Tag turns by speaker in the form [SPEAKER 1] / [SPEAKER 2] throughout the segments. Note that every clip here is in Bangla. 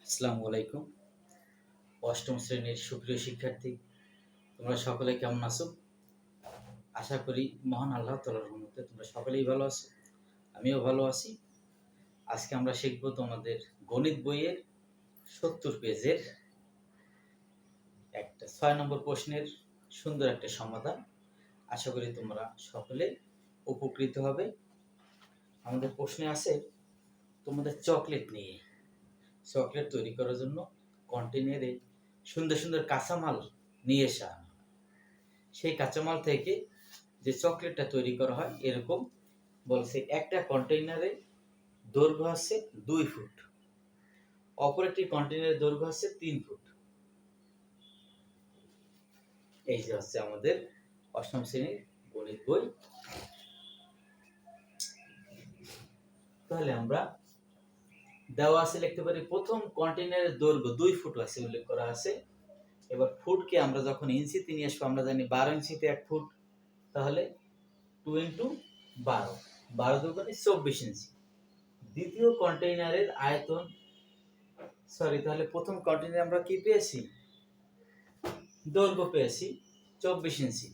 [SPEAKER 1] আসসালামু আলাইকুম। অষ্টম শ্রেণীর সুপ্রিয় শিক্ষার্থী, তোমরা সকলে কেমন আছো? আশা করি মহান আল্লাহ তাআলার রহমতে তোমরা সকলেই ভালো আছো। আমিও ভালো আছি। আজকে আমরা শিখব তোমাদের গণিত বইয়ের ৭০ পেজের একটা ৬ নম্বর প্রশ্নের সুন্দর একটা সমাধান। আশা করি তোমরা সকলে উপকৃত হবে। আমাদের প্রশ্নে আছে তোমাদের চকলেট নিয়ে। চকলেট তৈরি করার জন্য কন্টেনারে সুন্দর সুন্দর কাঁচামাল নিয়ে আসা। সেই কাঁচামাল থেকে যে চকলেটটা তৈরি করা হয় এরকম বলছে একটা কন্টেইনারে দৈর্ঘ্য আছে 2 ফুট, অপর একটি কন্টেইনারের দৈর্ঘ্য আছে 3 ফুট। এই যে হচ্ছে আমাদের অষ্টম শ্রেণীর গণিত বই। তাহলে আমরা দেওয়া আছে লিখতে পারি প্রথম কন্টেইনারের দৈর্ঘ্য 2 ফুট আছে উল্লেখ করা আছে। এবার ফুটকে আমরা যখন ইঞ্চিতে নিয়ে আসবো, আমরা জানি 12 ইঞ্চিতে 1 ফুট, তাহলে 2 ইন্টু 12, 12 দুগুণে 24 ইঞ্চি। দ্বিতীয় কন্টেইনারের আয়তন তাহলে প্রথম কন্টেইনারে আমরা কি পেয়েছি? দৈর্ঘ্য পেয়েছি 24 ইঞ্চি।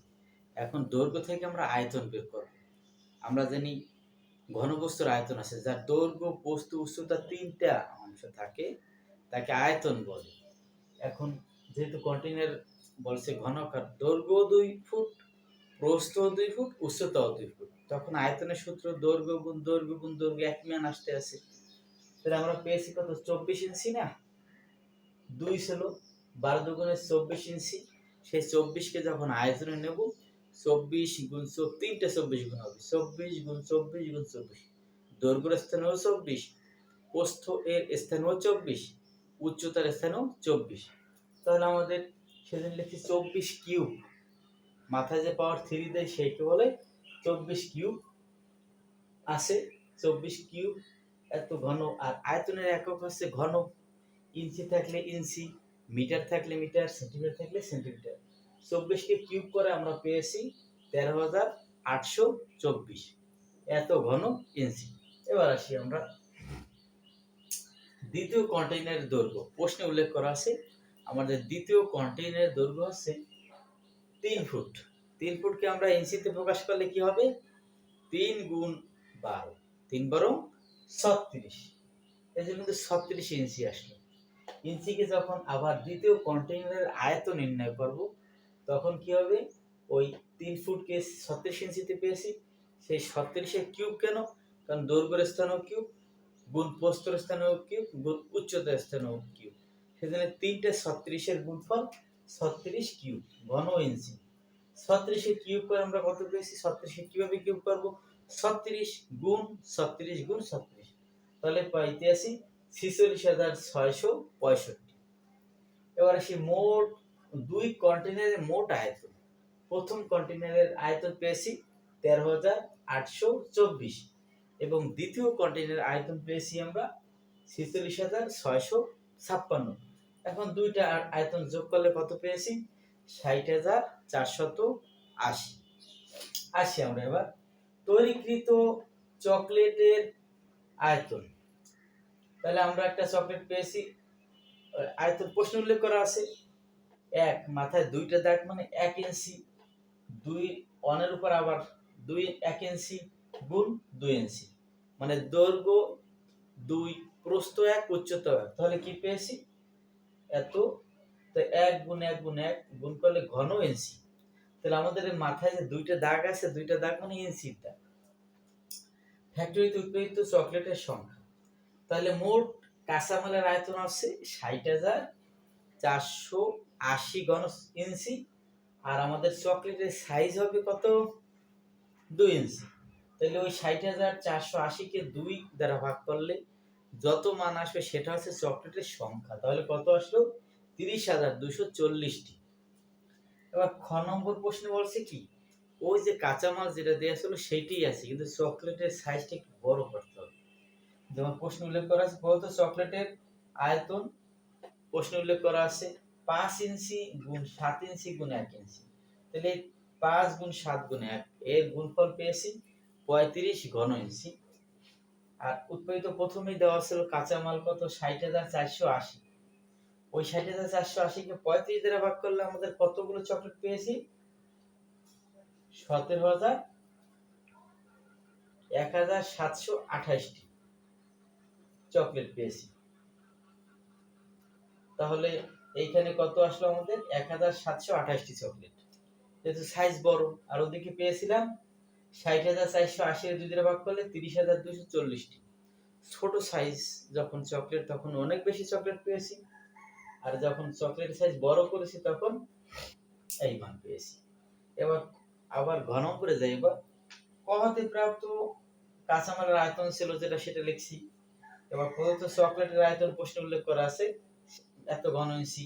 [SPEAKER 1] এখন দৈর্ঘ্য থেকে আমরা আয়তন বের করব। আমরা জানি ঘনবস্তুর আয়তন আছে, যার দৈর্ঘ্য, বস্তু, উচ্চতা 3টা অংশ থাকে, তাকে আয়তন বলে। এখন যেহেতু কন্টেইনার বলছে ঘনকার, দৈর্ঘ্য 2 ফুট, প্রস্থ 2 ফুট, উচ্চতাও 2 ফুট, তখন আয়তনের সূত্র দৈর্ঘ্য গুণ দৈর্ঘ্য গুণ দৈর্ঘ্য এক মান আসতে আছে। তাহলে আমরা পেয়েছি কত? 24 ইঞ্চি না? 2 ছিল, 12 দুগুণে 24 ইঞ্চি। সেই 24কে যখন আয়তনে নেব, 24 গুণ 3টে 24 গুণ হবে, 24 গুণ 24 গুণ 24। দৈর্ঘ্যের স্থানেও 24, প্রস্থ এর স্থানেও 24, উচ্চতার স্থানেও 24। তাহলে আমাদের সেদিন লিখছি 24 কিউব, মাথায় যে পাওয়ার 3 দেয় সেইকে বলে 24 কিউব আছে। 24 কিউব এত ঘন। আর আয়তনের একক হচ্ছে ঘন। ইঞ্চি থাকলে ইঞ্চি, মিটার থাকলে মিটার, সেন্টিমিটার থাকলে সেন্টিমিটার। 24কে কিউব করে আমরা পেয়েছি 13,824, এত ঘন ইঞ্চি। এবার আসি আমরা দ্বিতীয় কন্টেইনারের দৈর্ঘ্য। প্রশ্নে উল্লেখ করা আছে আমাদের দ্বিতীয় কন্টেইনারের দৈর্ঘ্য হচ্ছে 3 ফুট। 3 ফুটকে আমরা ইঞ্চিতে প্রকাশ করলে কি হবে? 3 গুণ 12, 3 বারো 36, এই যে কিন্তু 36 ইঞ্চি আসলো। ইঞ্চিকে যখন আবার দ্বিতীয় কন্টেইনারের আয়তন নির্ণয় করব, তখন কি হবে? ওই 3 ফুটকে 36 ইঞ্চিতে পেয়েছি, সেই 36-এর কিউব কেন? কারণ দৈর্ঘ্যের স্থানেও কিউব, গুণ প্রস্থের স্থানেও কিউব, গুণ উচ্চতার স্থানেও কিউব। সেজন্য 3টে 36-এর গুণফল 36 কিউব ঘন ইঞ্চি। 36-এর কিউব করে আমরা কত পেয়েছি? 36-এর কিভাবে কিউব করব? 36 গুণ 36 গুণ 36, তাহলে পাইতে আসি 46,665। এবার আসি মোট 2 কন্টেইনারের মোট আয়তন। প্রথম কন্টেইনারের আয়তন পেয়েছি 13,824 এবং দ্বিতীয় কন্টেইনারের আয়তন পেয়েছি আমরা 46,656। এখন দুইটা আয়তন যোগ করলে কত পেয়েছি? 60,480। আসি আমরা এবার তৈরিকৃত চকলেটের আয়তন। তাহলে আমরা একটা চকলেট পেয়েছি, আয়তন প্রশ্ন উল্লেখ করা আছে। এক মাথায় 2টা দাগ মানে 1 ইঞ্চি, 2 অনের উপর আবার 1 ইঞ্চি গুণ 2 ইঞ্চি, মানে দৈর্ঘ্য 2, প্রস্থ 1, উচ্চতা 1, তাহলে কি পেয়েছি? এত। তো 1 গুণ 1 গুণ 1 গুণ করলে ঘন ইঞ্চি। তাহলে আমাদের মাথায় যে 2টা দাগ আছে, 2টা দাগ মানে ইঞ্চির দাগ। ফ্যাক্টরিতে উৎপাদিত চকলেটের সংখ্যা। তাহলে মোট কাঁচামালের আয়তন আছে 60,480 ঘন ইঞ্চি, আর আমাদের চকলেটের সাইজ হবে কত? 2 ইঞ্চি। তাহলে ওই 60,480-কে 2 দ্বারা ভাগ করলে যত মান আসবে সেটা হচ্ছে চকলেটের সংখ্যা। তাহলে কত আসলো? 30,240টি। এবার খ নম্বর প্রশ্নে বলছে কি, ওই যে কাঁচামাল যেটা দেওয়া ছিল সেইটাই আছে, কিন্তু চকলেটের সাইজটা একটু বড় করতে হবে। যেমন প্রশ্ন উল্লেখ করা আছে, বলতো চকলেটের আয়তন। প্রশ্ন উল্লেখ করা আছে 5 ইঞ্চি গুণ 7 ইঞ্চি গুণ 1 ইঞ্চি। তাহলে 5 গুণ 7 গুণ 1 এর গুণফল পেয়েছি 35 ঘন ইঞ্চি। আর উৎপাদিত প্রথমেই দেওয়া ছিল কাঁচামাল কত ৬০,৪৮০। ওই ৬০,৪৮০ কে ৩৫ দ্বারা ভাগ করলে আমাদের কতগুলো চকলেট পেয়েছি? ১৭,৭২৮টি চকলেট পেয়েছি। তাহলে এইখানে কত আসলো আমাদের? ১৭২৮টি চকলেট। যেহেতু সাইজ বড়, আর ওদিকে পেয়েছিলাম ৬০,৪৮০ এর ২ দ্বারা ভাগ করলে ৩০,২৪০টি। ছোট সাইজ যখন চকলেট তখন অনেক বেশি চকলেট পেয়েছি, আর যখন চকলেট সাইজ বড় করেছি তখন এই মান পেয়েছি। এবার আবার ঘ নম্বরে যাই। এবার ক হতে প্রাপ্ত কাঁচামালের আয়তন ছিল যেটা, সেটা লিখছি। এবার প্রদত্ত চকলেটের আয়তন প্রশ্নে উল্লেখ করা আছে এত ঘন ইঞ্চি,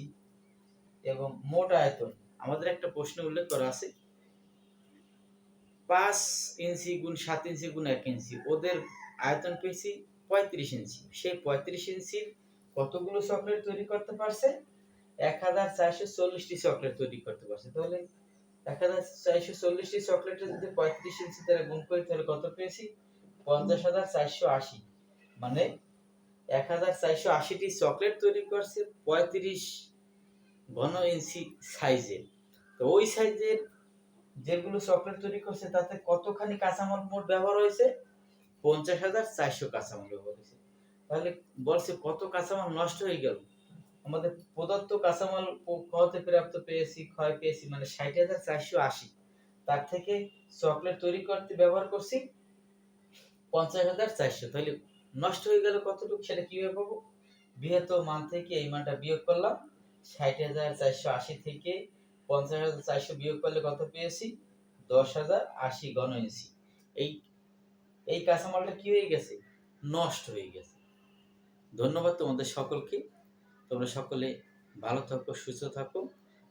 [SPEAKER 1] এবং মোট আয়তন আমাদের একটা প্রশ্নে উল্লেখ করা আছে 5 ইঞ্চি গুণ 7 ইঞ্চি গুণ 1 ইঞ্চি, ওদের আয়তন পেয়েছি 35 ইঞ্চি। সেই 35 ইঞ্চির কতগুলো চকলেট তৈরি করতে পারছে? ১,৪৪০টি চকলেট তৈরি করতে পারছে। তাহলে ১,৪৪০টি চকলেটের যদি 35 ইঞ্চি দ্বারা গুণ করি তাহলে কত পেয়েছি? ৫০,৪৮০। মানে ১,৪৮০টি চকলেট তৈরি করছে 35 ঘন ইঞ্চি সাইজের। তো ওই সাইজের যেগুলো চকলেট তৈরি করছে তাতে কতখানি কাঁচামাল মোট ব্যবহার হয়েছে? ৫০,৪০০ কাঁচামাল ব্যবহার হয়েছে। তাহলে বলছে কত কাঁচামাল নষ্ট হয়ে গেল? আমাদের প্রদত্ত কাঁচামাল ক হতে প্রাপ্ত পেয়েছি, ক্ষয় পেয়েছি, মানে ৬০,৪৮০। তার থেকে চকলেট তৈরি করতে ব্যবহার করছি ৫০,৪০০। তাহলে নষ্ট হয়ে গেল কতটুকু, সেটা কিভাবে পাবো? বৃহত্ত মান থেকে এই মানটা বিয়োগ করলাম। ৬০,৪৮০ থেকে ৫০,৪০০ বিয়োগ করলে কত পেয়েছি? ১০,০৮০ ঘন ইঞ্চি। এই এই কাঁচামালটা কি হয়ে গেছে? নষ্ট হয়ে গেছে। ধন্যবাদ তোমাদের সকলকে। তোমরা সকলে ভালো থাকো, সুস্থ থাকো।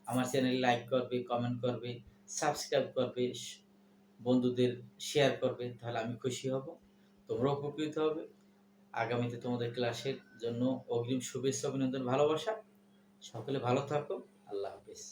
[SPEAKER 1] আমার চ্যানেল লাইক করবে, কমেন্ট করবে, সাবস্ক্রাইব করবে, বন্ধুদের শেয়ার করবে, তাহলে আমি খুশি হব, তোমরাও উপকৃত হবে। আগামীতে তোমাদের ক্লাসের জন্য অগ্রিম শুভেচ্ছা, অভিনন্দন, ভালোবাসা। সকলে ভালো থাকো। আল্লাহ হাফেজ।